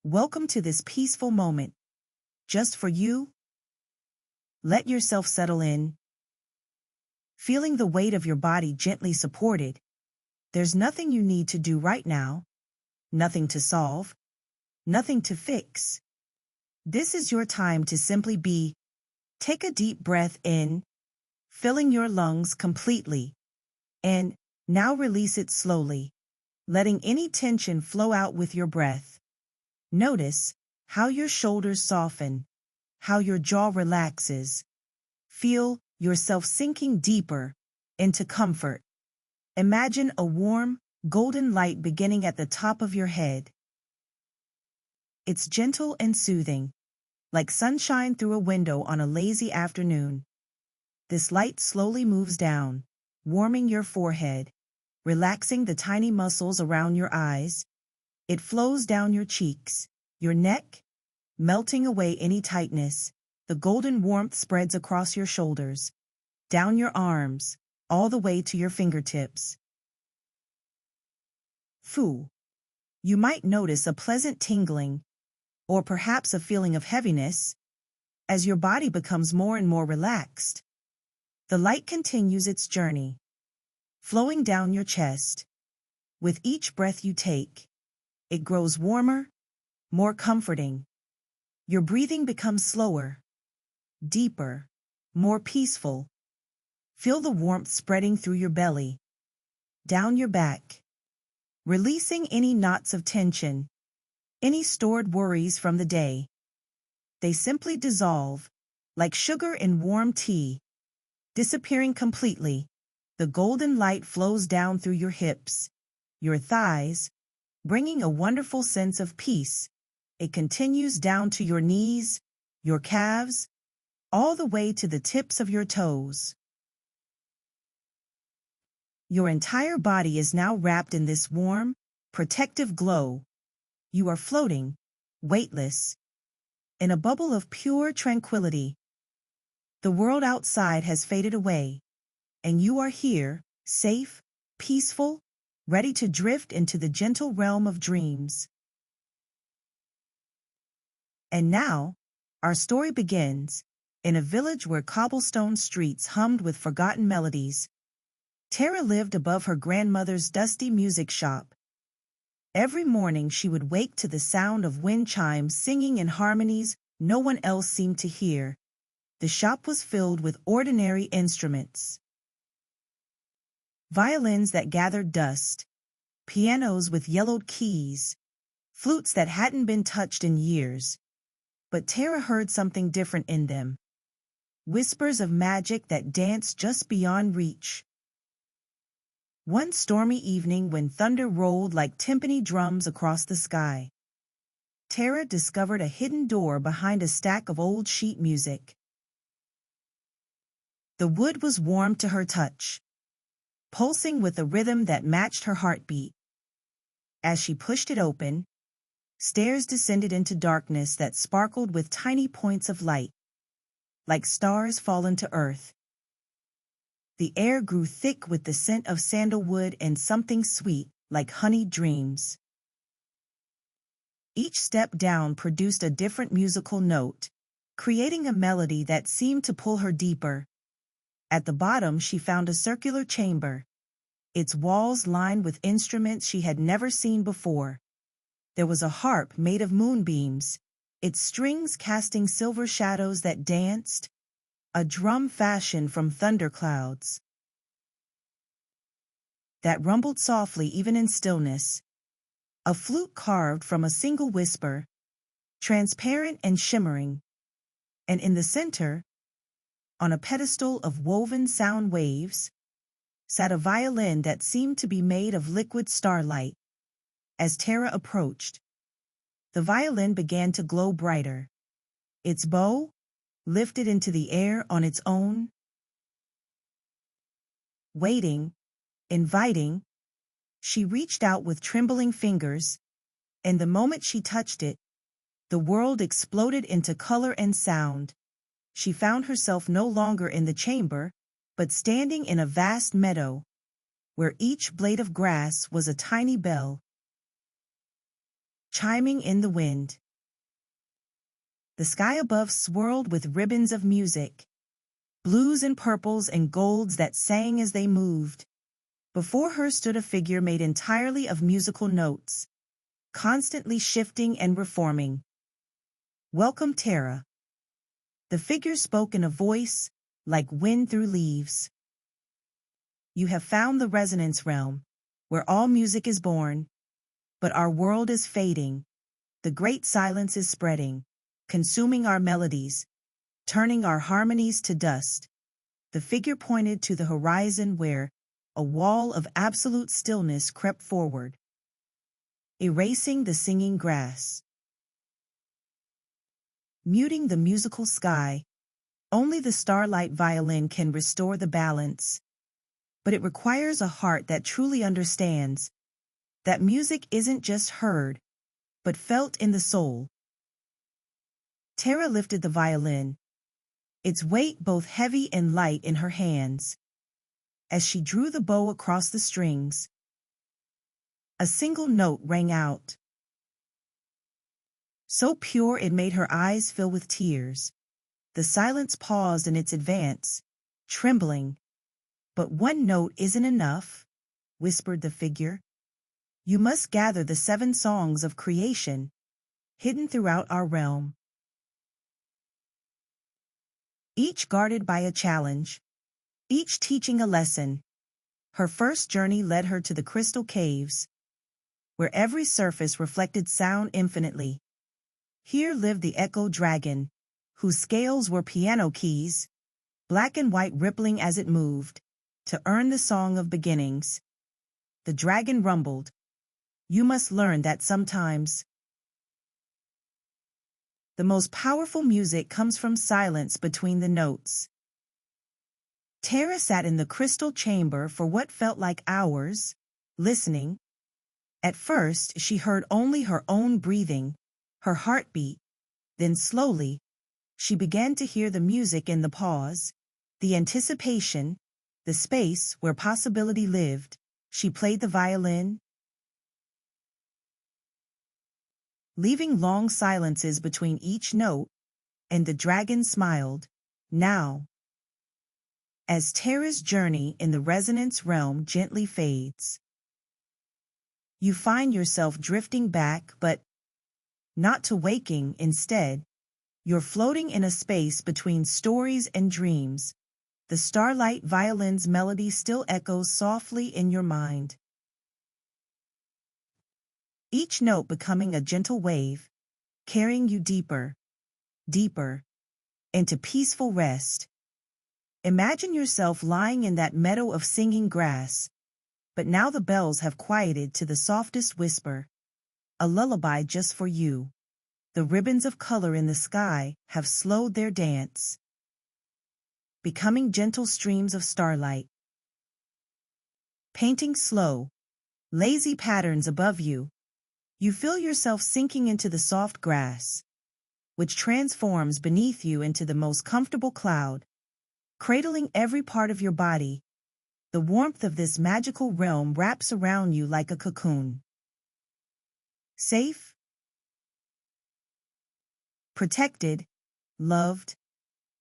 Welcome to this peaceful moment. Just for you. Let yourself settle in, feeling the weight of your body gently supported. There's nothing you need to do right now, nothing to solve, nothing to fix. This is your time to simply be. Take a deep breath in, filling your lungs completely, and now release it slowly, letting any tension flow out with your breath. Notice how your shoulders soften, how your jaw relaxes. Feel yourself sinking deeper into comfort. Imagine a warm, golden light beginning at the top of your head. It's gentle and soothing, like sunshine through a window on a lazy afternoon. This light slowly moves down, warming your forehead, relaxing the tiny muscles around your eyes. It flows down your cheeks, your neck, melting away any tightness. The golden warmth spreads across your shoulders, down your arms, all the way to your fingertips. Foo. You might notice a pleasant tingling, or perhaps a feeling of heaviness, as your body becomes more and more relaxed. The light continues its journey, flowing down your chest. With each breath you take, it grows warmer, more comforting. Your breathing becomes slower, deeper, more peaceful. Feel the warmth spreading through your belly, down your back, releasing any knots of tension, any stored worries from the day. They simply dissolve, like sugar in warm tea, disappearing completely. The golden light flows down through your hips, your thighs, bringing a wonderful sense of peace. It continues down to your knees, your calves, all the way to the tips of your toes. Your entire body is now wrapped in this warm, protective glow. You are floating, weightless, in a bubble of pure tranquility. The world outside has faded away, and you are here, safe, peaceful, ready to drift into the gentle realm of dreams. And now, our story begins, in a village where cobblestone streets hummed with forgotten melodies. Tara lived above her grandmother's dusty music shop. Every morning she would wake to the sound of wind chimes singing in harmonies no one else seemed to hear. The shop was filled with ordinary instruments. Violins that gathered dust, pianos with yellowed keys, flutes that hadn't been touched in years. But Tara heard something different in them. Whispers of magic that danced just beyond reach. One stormy evening when thunder rolled like timpani drums across the sky, Tara discovered a hidden door behind a stack of old sheet music. The wood was warm to her touch, pulsing with a rhythm that matched her heartbeat. As she pushed it open, stairs descended into darkness that sparkled with tiny points of light, like stars fallen to earth. The air grew thick with the scent of sandalwood and something sweet, like honeyed dreams. Each step down produced a different musical note, creating a melody that seemed to pull her deeper. At the bottom she found a circular chamber, its walls lined with instruments she had never seen before. There was a harp made of moonbeams, its strings casting silver shadows that danced, a drum fashioned from thunderclouds that rumbled softly even in stillness, a flute carved from a single whisper, transparent and shimmering, and in the center, on a pedestal of woven sound waves, sat a violin that seemed to be made of liquid starlight. As Tara approached, the violin began to glow brighter. Its bow lifted into the air on its own, waiting, inviting. She reached out with trembling fingers, and the moment she touched it, the world exploded into color and sound. She found herself no longer in the chamber, but standing in a vast meadow, where each blade of grass was a tiny bell. chiming in the wind. The sky above swirled with ribbons of music, blues and purples and golds that sang as they moved. Before her stood a figure made entirely of musical notes, constantly shifting and reforming. "Welcome, Tara." The figure spoke in a voice like wind through leaves. "You have found the resonance realm, where all music is born, but our world is fading. The great silence is spreading, consuming our melodies, turning our harmonies to dust." The figure pointed to the horizon where a wall of absolute stillness crept forward, erasing the singing grass, muting the musical sky. Only the starlight violin can restore the balance, but it requires a heart that truly understands that music isn't just heard, but felt in the soul. Tara lifted the violin, its weight both heavy and light in her hands. As she drew the bow across the strings, a single note rang out, so pure it made her eyes fill with tears. The silence paused in its advance, trembling. "But one note isn't enough," whispered the figure. "You must gather the 7 songs of creation, hidden throughout our realm, each guarded by a challenge, each teaching a lesson." Her first journey led her to the crystal caves, where every surface reflected sound infinitely. Here lived the echo dragon, whose scales were piano keys, black and white rippling as it moved, to earn the song of beginnings. The dragon rumbled, "You must learn that sometimes the most powerful music comes from silence between the notes." Tara sat in the crystal chamber for what felt like hours, listening. At first, she heard only her own breathing, her heartbeat. Then slowly, she began to hear the music in the pause, the anticipation, the space where possibility lived. She played the violin, leaving long silences between each note, and the dragon smiled. Now, as Tara's journey in the resonance realm gently fades, you find yourself drifting back, but not to waking. Instead, you're floating in a space between stories and dreams. The starlight violin's melody still echoes softly in your mind, each note becoming a gentle wave, carrying you deeper, deeper, into peaceful rest. Imagine yourself lying in that meadow of singing grass, but now the bells have quieted to the softest whisper, a lullaby just for you. The ribbons of color in the sky have slowed their dance, becoming gentle streams of starlight, painting slow, lazy patterns above you. You feel yourself sinking into the soft grass, which transforms beneath you into the most comfortable cloud, cradling every part of your body. The warmth of this magical realm wraps around you like a cocoon. Safe, protected, loved.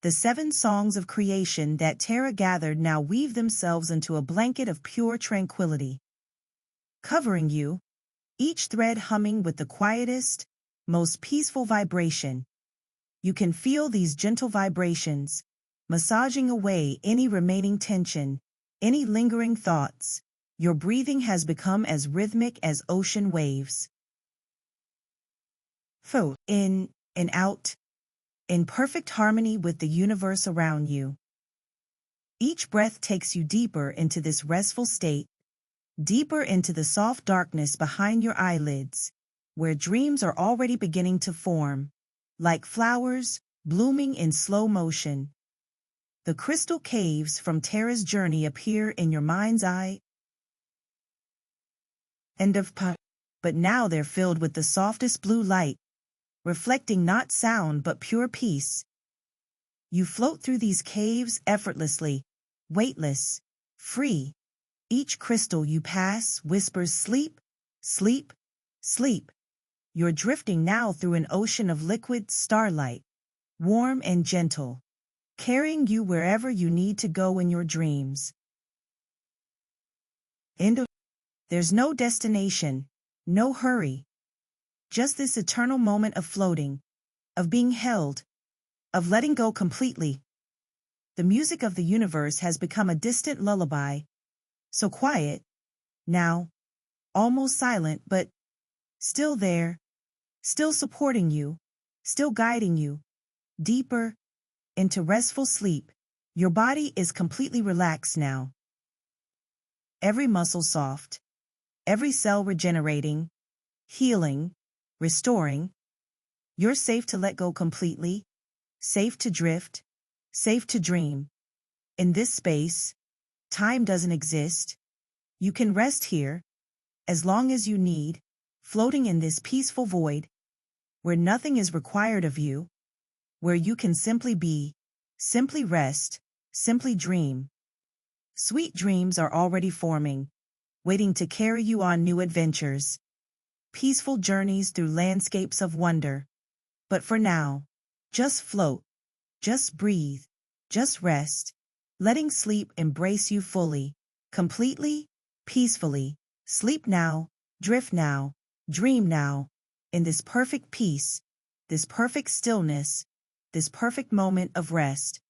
The 7 songs of creation that Tara gathered now weave themselves into a blanket of pure tranquility, covering you, each thread humming with the quietest, most peaceful vibration. You can feel these gentle vibrations, massaging away any remaining tension, any lingering thoughts. Your breathing has become as rhythmic as ocean waves. Flow in and out, in perfect harmony with the universe around you. Each breath takes you deeper into this restful state, deeper into the soft darkness behind your eyelids, where dreams are already beginning to form, like flowers blooming in slow motion. The crystal caves from Tara's journey appear in your mind's eye, but now they're filled with the softest blue light, reflecting not sound but pure peace. You float through these caves effortlessly, weightless, free. Each crystal you pass whispers, "Sleep, sleep, sleep." You're drifting now through an ocean of liquid starlight, warm and gentle, carrying you wherever you need to go in your dreams. There's no destination, no hurry. Just this eternal moment of floating, of being held, of letting go completely. The music of the universe has become a distant lullaby, so quiet, now, almost silent, but still there, still supporting you, still guiding you, deeper into restful sleep. Your body is completely relaxed now. Every muscle soft, every cell regenerating, healing, restoring. You're safe to let go completely, safe to drift, safe to dream. In this space, time doesn't exist. You can rest here, as long as you need, floating in this peaceful void, where nothing is required of you, where you can simply be, simply rest, simply dream. Sweet dreams are already forming, waiting to carry you on new adventures. Peaceful journeys through landscapes of wonder. But for now, just float, just breathe, just rest, letting sleep embrace you fully, completely, peacefully. Sleep now, drift now, dream now, in this perfect peace, this perfect stillness, this perfect moment of rest.